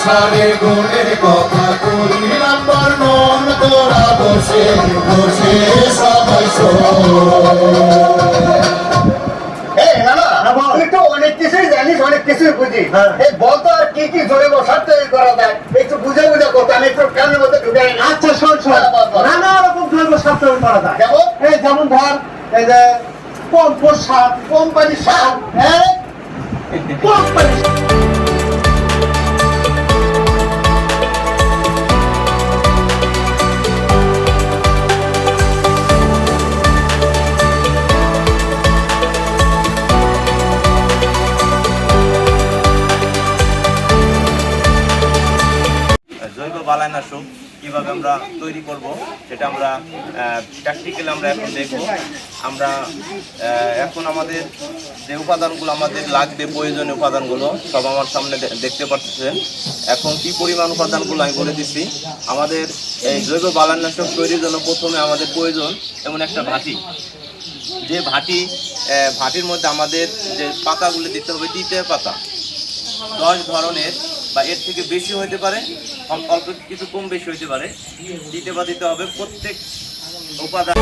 সারে গুণের কথা করিলাম বর্ণন তোরা বসে বসে সবাই অনেক কিছুই জানিস, অনেক কিছুই বুঝি। এই বলতো আর কি কি জোরে বসার তৈরি করা যায় একটু বুঝে বুঝে করতে, আমি একটু কানের মধ্যে ঢুকে। আচ্ছা শোন শোন, নানা রকম জৈব সার তৈরি করা যায়। যেমন এই যেমন ধর এই যে কম্পোস্ট সার, কোম্পানি সার, হ্যাঁ কোম্পানি জৈব বালাইনাশক কীভাবে আমরা তৈরি করব সেটা আমরা প্র্যাকটিক্যালি আমরা এখন দেখব। আমরা এখন আমাদের যে উপাদানগুলো আমাদের লাগবে, প্রয়োজনীয় উপাদানগুলো সব আমার সামনে দেখতে পাচ্ছেন। এখন কি পরিমাণ উপাদানগুলো আমি বলে দিচ্ছি। আমাদের এই জৈব বালাইনাশক তৈরির জন্য প্রথমে আমাদের প্রয়োজন এমন একটা ভাটি, যে ভাটির মধ্যে আমাদের যে পাতাগুলো দিতে হবে তিতে পাতা 10 ধরনের বা এর থেকে বেশি হতে পারে, অল্প কিছু কম বেশি হতে পারে। দিতে হবে প্রত্যেক উপাদান।